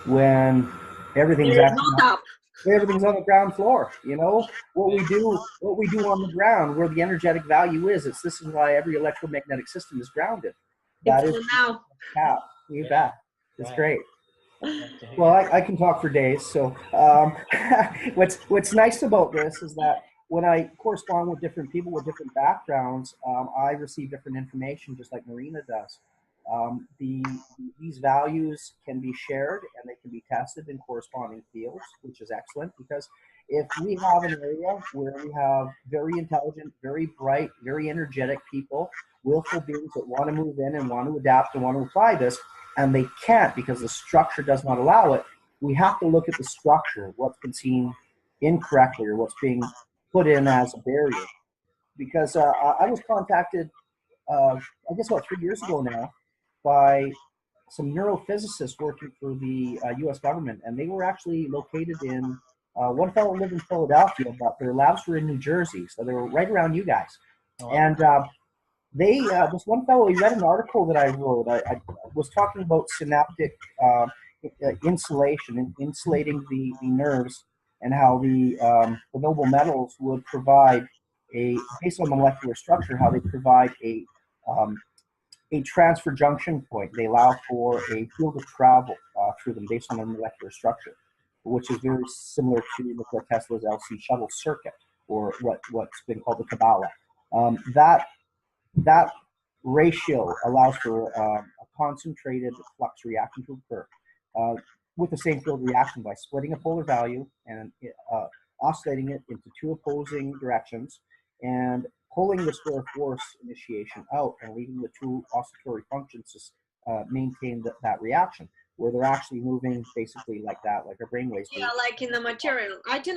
when everything's There is no top. everything's on the ground floor. You know what we do on the ground, where the energetic value is. This is why every electromagnetic system is grounded. That is now. Yeah, you bet. It's great. Okay. Well, I can talk for days. So what's nice about this is that when I correspond with different people with different backgrounds, I receive different information, just like Marina does. These values can be shared and they can be tested in corresponding fields, which is excellent, because if we have an area where we have very intelligent, very bright, very energetic people, willful beings that want to move in and want to adapt and want to apply this, and they can't because the structure does not allow it, we have to look at the structure, what's been seen incorrectly or what's being put in as a barrier. Because I was contacted, I guess about 3 years ago now, by some neurophysicists working for the US government, and they were actually located in, one fellow lived in Philadelphia, but their labs were in New Jersey, so they were right around you guys. And this one fellow, he read an article that I wrote. I was talking about synaptic insulation, insulating the nerves, and how the noble metals would provide based on the molecular structure, how they provide a transfer junction point. They allow for a field of travel through them based on their molecular structure, which is very similar to Nikola Tesla's LC shuttle circuit, or what's been called the Kabbalah. That ratio allows for a concentrated flux reaction to occur with the same field reaction by splitting a polar value and oscillating it into two opposing directions and pulling the square force initiation out and leaving the two oscillatory functions to maintain that reaction, where they're actually moving basically like that, like a brainwave. Yeah, like in the material. I have that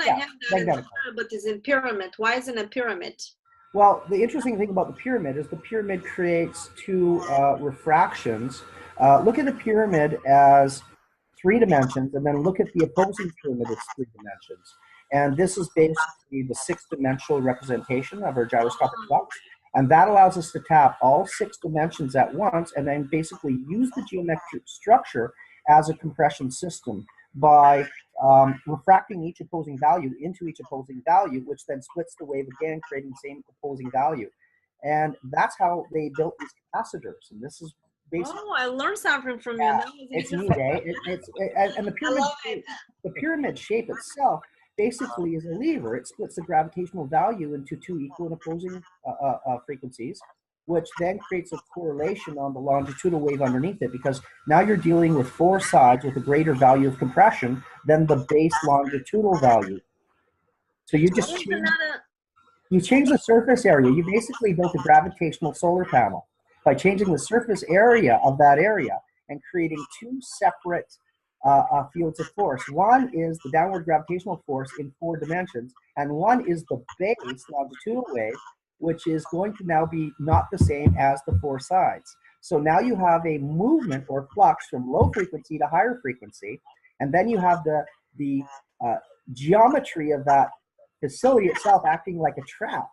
in the material, but it's in pyramid. Why is it a pyramid? Well, the interesting thing about the pyramid is the pyramid creates two refractions. Look at the pyramid as 3 dimensions, and then look at the opposing pyramid as 3 dimensions. And this is basically the 6-dimensional representation of our gyroscopic flux. And that allows us to tap all 6 dimensions at once and then basically use the geometric structure as a compression system by refracting each opposing value into each opposing value, which then splits the wave again, creating the same opposing value. And that's how they built these capacitors. And this is basically— Oh, I learned something from you. It's neat, eh? And the pyramid shape itself basically is a lever. It splits the gravitational value into 2 equal and opposing frequencies, which then creates a correlation on the longitudinal wave underneath it, because now you're dealing with 4 sides with a greater value of compression than the base longitudinal value. So you just change the surface area. You basically built a gravitational solar panel by changing the surface area of that area and creating 2 separate fields of force. One is the downward gravitational force in 4 dimensions, and one is the base longitudinal wave, which is going to now be not the same as the 4 sides. So now you have a movement or flux from low frequency to higher frequency, and then you have the geometry of that facility itself acting like a trap,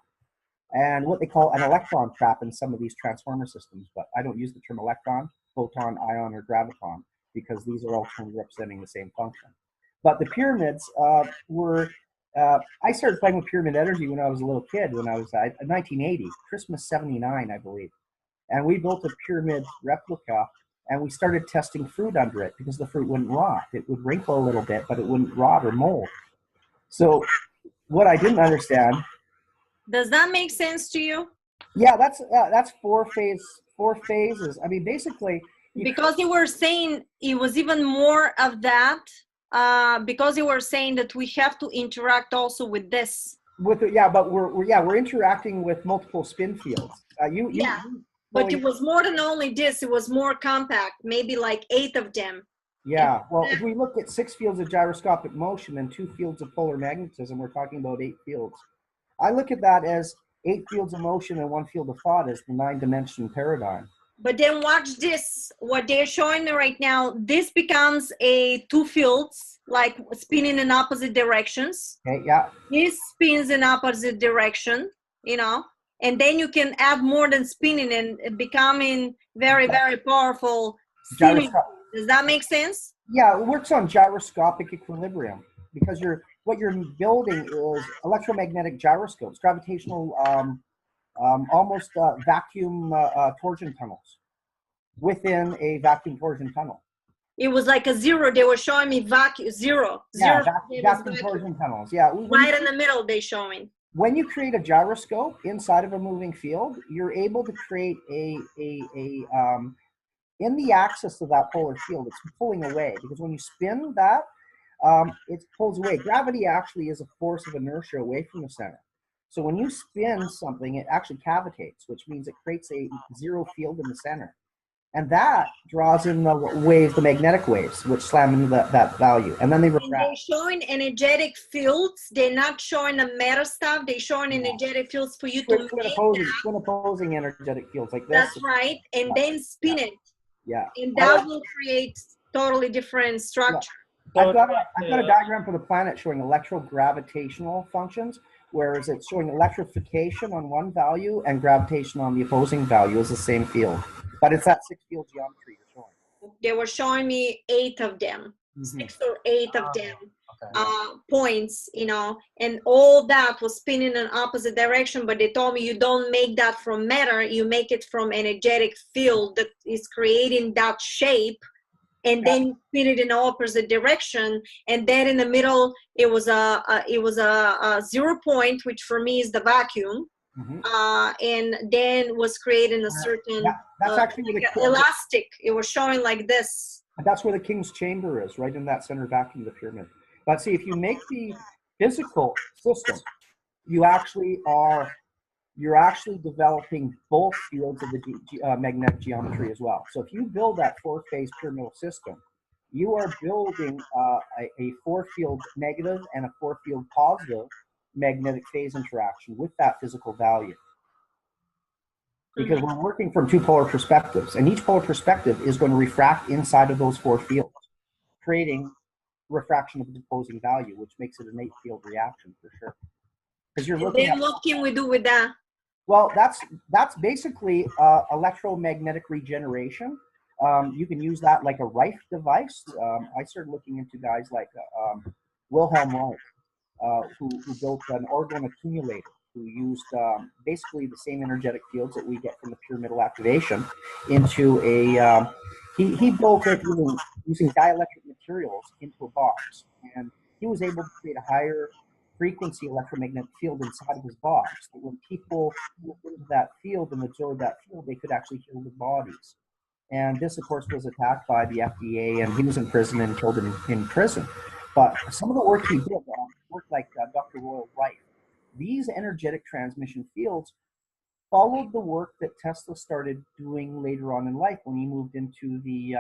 and what they call an electron trap in some of these transformer systems. But I don't use the term electron, photon, ion, or graviton, because these are all terms representing the same function. But the pyramids were— I started playing with pyramid energy when I was a little kid, when I was 1980, Christmas '79, I believe. And we built a pyramid replica, and we started testing fruit under it because the fruit wouldn't rot. It would wrinkle a little bit, but it wouldn't rot or mold. So what I didn't understand— Does that make sense to you? Yeah, that's 4 phases. I mean, basically— Because you were saying it was even more of that, because you were saying that we have to interact also with this. But we're interacting with multiple spin fields. But it was more than only this. It was more compact, maybe like 8 of them. Yeah, well, if we look at 6 fields of gyroscopic motion and 2 fields of polar magnetism, we're talking about 8 fields. I look at that as 8 fields of motion and 1 field of thought as the 9-dimension paradigm. But then watch this, what they're showing me right now, this becomes a 2 fields, like spinning in opposite directions. Okay, yeah. This spins in opposite direction, you know. and then you can add more than spinning and becoming very, very powerful spinning. Does that make sense? Yeah, it works on gyroscopic equilibrium because what you're building is electromagnetic gyroscopes, gravitational, almost vacuum torsion tunnels within a vacuum torsion tunnel. It was like a zero. They were showing me vacuum zero. Yeah, vacuum torsion tunnels. Yeah, right in the middle. They showing. When you create a gyroscope inside of a moving field, you're able to create in the axis of that polar field, it's pulling away because when you spin that, it pulls away. Gravity actually is a force of inertia away from the center. So when you spin something, it actually cavitates, which means it creates a zero field in the center. And that draws in the waves, the magnetic waves, which slam into that value. And then they refract. And they're showing energetic fields. They're not showing the matter stuff. They're showing energetic fields for you to make twin opposing energetic fields like this. That's right. And then spin it. Yeah. And that will create totally different structure. Yeah. I've got a diagram for the planet showing electrogravitational functions, whereas it's showing electrification on one value and gravitation on the opposing value is the same field. But it's that 6 field geometry you're showing. They were showing me 8 of them, 6 or 8 of them points, you know, and all that was spinning in opposite direction. But they told me you don't make that from matter, you make it from energetic field that is creating that shape, and then spin it in the opposite direction. And then in the middle, it was a 0 point, which for me is the vacuum. And then was creating a certain that's actually like elastic. It was showing like this. That's where the king's chamber is, right in that center vacuum of the pyramid. But see, if you make the physical system, you're actually developing both fields of the magnetic geometry as well. So if you build that 4-phase pyramidal system, you are building a 4-field negative and a 4-field positive magnetic phase interaction with that physical value. Because we're working from 2 polar perspectives, and each polar perspective is going to refract inside of those 4 fields, creating refraction of the opposing value, which makes it an 8-field reaction for sure. Because you're looking then what can we do with that? Well, that's basically electromagnetic regeneration. You can use that like a Reich device. I started looking into guys like Wilhelm Reich, who built an orgone accumulator, who used basically the same energetic fields that we get from the pyramidal activation into a, he built it using dielectric materials into a box. And he was able to create a higher frequency electromagnetic field inside of his box. So when people moved into that field and absorbed that field, they could actually heal their bodies. And this, of course, was attacked by the FDA, and he was in prison and killed in prison. But some of the work he did, work like Dr. Royal Reich, these energetic transmission fields followed the work that Tesla started doing later on in life when he moved into the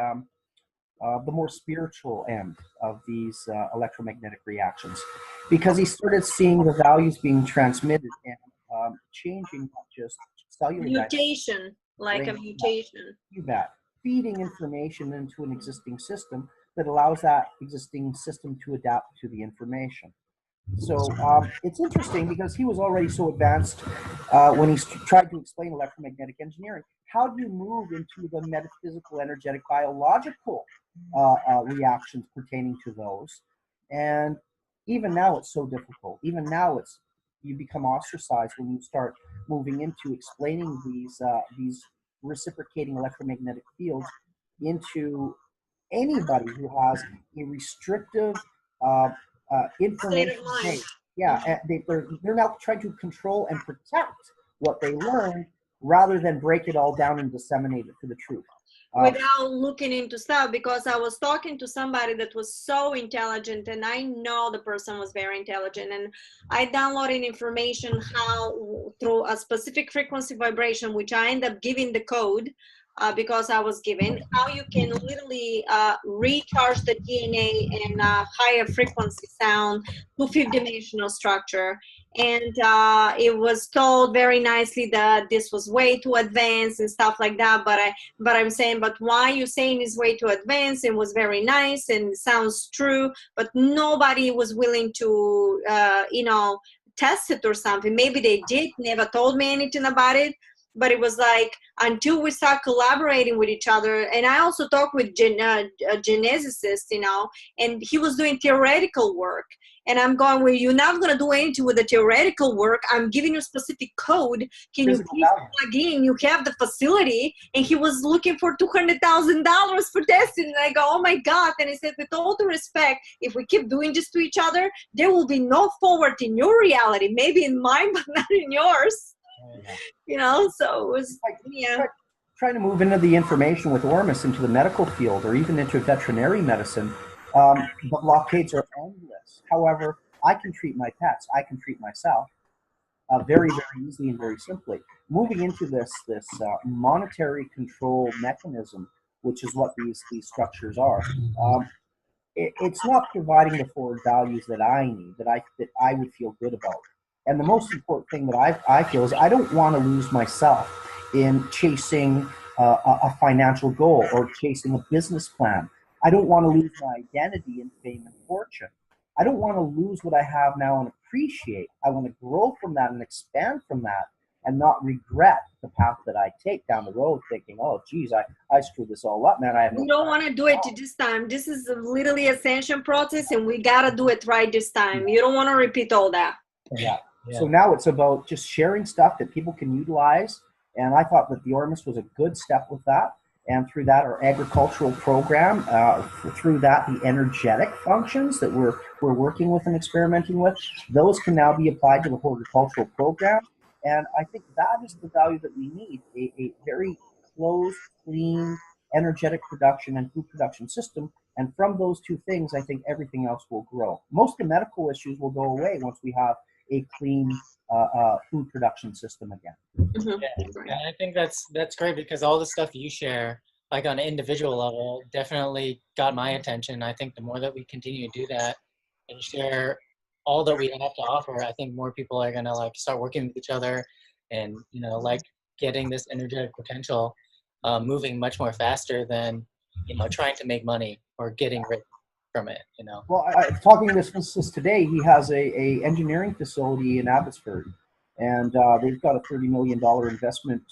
more spiritual end of these electromagnetic reactions, because he started seeing the values being transmitted and changing not just cellular mutation, like a mutation. That feeding information into an existing system that allows that existing system to adapt to the information. So it's interesting because he was already so advanced when he tried to explain electromagnetic engineering. How do you move into the metaphysical, energetic, biological reactions pertaining to those? And even now it's so difficult. Even now you become ostracized when you start moving into explaining these reciprocating electromagnetic fields into anybody who has a restrictive information base. Yeah, they're now trying to control and protect what they learn rather than break it all down and disseminate it for the truth. Without looking into stuff, because I was talking to somebody that was so intelligent, and I know the person was very intelligent, and I downloaded information how through a specific frequency vibration, which I end up giving the code because I was given, how you can literally recharge the DNA in a higher frequency sound to 5th-dimensional structure. And it was told very nicely that this was way too advanced and stuff like that. But I'm saying, but why you saying is way too advanced? It was very nice and sounds true, but nobody was willing to, test it or something. Maybe they did, never told me anything about it. But it was like until we start collaborating with each other. And I also talked with a geneticist, you know, and he was doing theoretical work. And I'm going, well, you're not going to do anything with the theoretical work. I'm giving you a specific code. Can you please plug in? You have the facility. And he was looking for $200,000 for testing. And I go, oh my God. And he said, with all due respect, if we keep doing this to each other, there will be no forward in your reality. Maybe in mine, but not in yours. Yeah. You know, so it was like, yeah. Trying to move into the information with Ormus into the medical field or even into veterinary medicine, the blockades are endless. However, I can treat my pets. I can treat myself very, very easily and very simply. Moving into this monetary control mechanism, which is what these structures are, it's not providing the forward values that I need, that I would feel good about. And the most important thing that I feel is I don't want to lose myself in chasing a financial goal or chasing a business plan. I don't want to lose my identity in fame and fortune. I don't want to lose what I have now and appreciate. I want to grow from that and expand from that and not regret the path that I take down the road thinking, oh, geez, I screwed this all up, man. We don't want to do it this time. This is literally ascension process, and we got to do it right this time. You don't want to repeat all that. Yeah. So now it's about just sharing stuff that people can utilize. And I thought that the Ormus was a good step with that. And through that, our agricultural program, through that, the energetic functions that we're working with and experimenting with, those can now be applied to the horticultural program. And I think that is the value that we need, a very closed, clean, energetic production and food production system. And from those two things, I think everything else will grow. Most of the medical issues will go away once we have a clean food production system again. Mm-hmm. Yeah, and I think that's great because all the stuff you share, like on an individual level, definitely got my attention. I think the more that we continue to do that and share all that we have to offer, I think more people are gonna like start working with each other, and you know, like getting this energetic potential moving much more faster than trying to make money or getting rich from it. Well, talking to this physicist today, he has a engineering facility in Abbotsford, and they've got a $30 million investment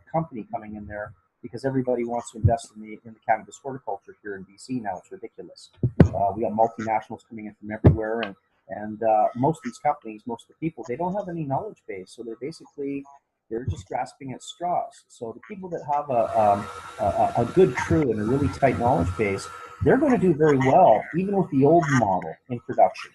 company coming in there because everybody wants to invest in the cannabis horticulture here in BC now. It's ridiculous. We got multinationals coming in from everywhere, and most of these companies, most of the people, they don't have any knowledge base, so they're just grasping at straws. So the people that have a good crew and a really tight knowledge base, they're going to do very well, even with the old model in production.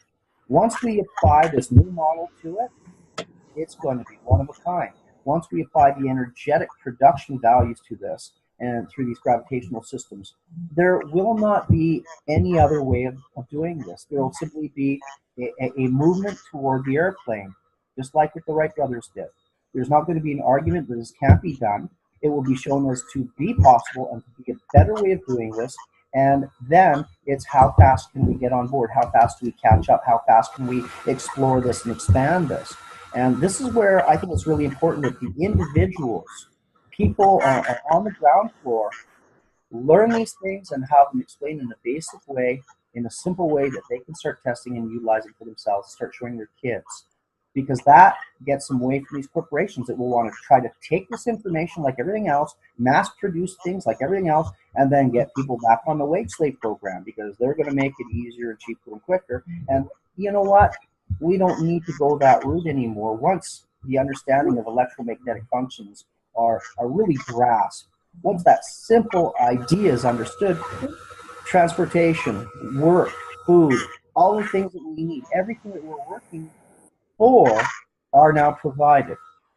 Once we apply this new model to it, it's going to be one of a kind. Once we apply the energetic production values to this and through these gravitational systems, there will not be any other way of doing this. There will simply be a movement toward the airplane, just like what the Wright brothers did. There's not going to be an argument that this can't be done. It will be shown as to be possible and to be a better way of doing this. And then it's how fast can we get on board? How fast do we catch up? How fast can we explore this and expand this? And this is where I think it's really important that the individuals, people on the ground floor, learn these things and have them explained in a basic way, in a simple way that they can start testing and utilizing for themselves, start showing their kids. Because that gets them away from these corporations that will want to try to take this information like everything else, mass produce things like everything else, and then get people back on the wage slave program because they're going to make it easier and cheaper and quicker. And you know what? We don't need to go that route anymore. Once the understanding of electromagnetic functions are really grasped, once that simple idea is understood, transportation, work, food, all the things that we need, everything that we're working for are now provided.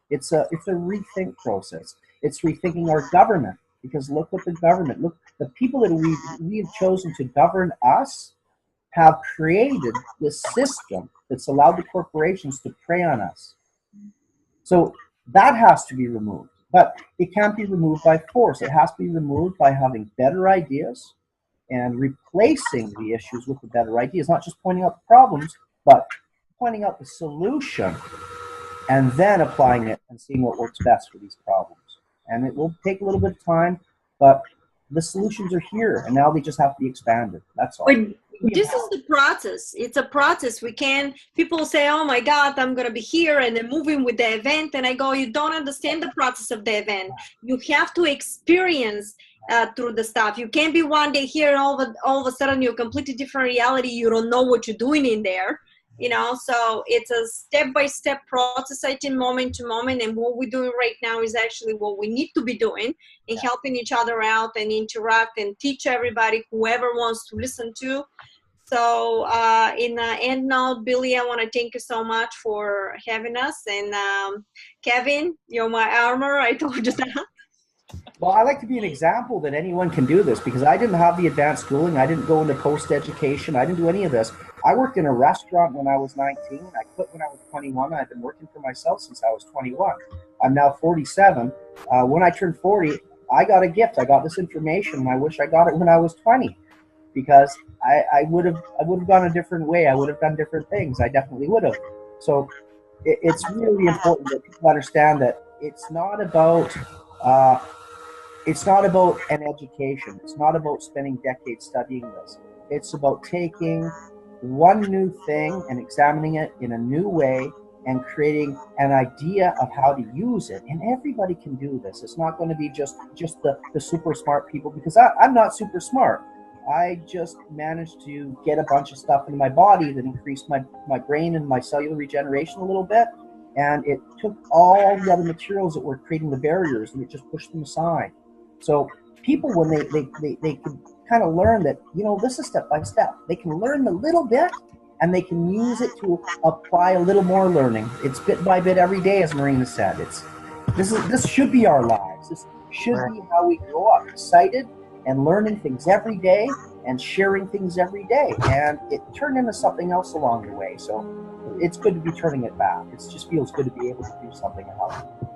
It's a rethink process. It's rethinking our government, because look what the people that we have chosen to govern us have created this system that's allowed the corporations to prey on us. So that has to be removed, but it can't be removed by force. It has to be removed by having better ideas and replacing the issues with the better ideas, not just pointing out the problems, but pointing out the solution and then applying it and seeing what works best for these problems. And it will take a little bit of time, but the solutions are here, and now they just have to be expanded. That's all. this is the process. It's a process. We can, people say, oh my God, I'm going to be here and then moving with the event. And I go, you don't understand the process of the event. You have to experience through the stuff. You can't be one day here and all of a sudden you're a completely different reality. You don't know what you're doing in there. You know, so it's a step-by-step process, I think, moment to moment. And what we're doing right now is actually what we need to be doing and helping each other out and interact and teach everybody, whoever wants to listen to. So in the end note, Billy, I want to thank you so much for having us. And Kevin, you're my armor. I told you that. Well, I like to be an example that anyone can do this, because I didn't have the advanced schooling. I didn't go into post-education. I didn't do any of this. I worked in a restaurant when I was 19. I quit when I was 21. I've been working for myself since I was 21. I'm now 47. When I turned 40, I got a gift. I got this information, and I wish I got it when I was 20, because I would have gone a different way. I would have done different things. I definitely would have. So it's really important that people understand that it's not about an education. It's not about spending decades studying this. It's about taking one new thing and examining it in a new way and creating an idea of how to use it. And everybody can do this. It's not going to be just the super smart people, because I'm not super smart. I just managed to get a bunch of stuff into my body that increased my brain and my cellular regeneration a little bit. And it took all the other materials that were creating the barriers and it just pushed them aside. So people, when they can kind of learn that, you know, this is step by step. They can learn a little bit and they can use it to apply a little more learning. It's bit by bit every day, as Marina said. This should be our lives. This should be how we grow up, excited and learning things every day and sharing things every day. And it turned into something else along the way. So it's good to be turning it back. It just feels good to be able to do something about it.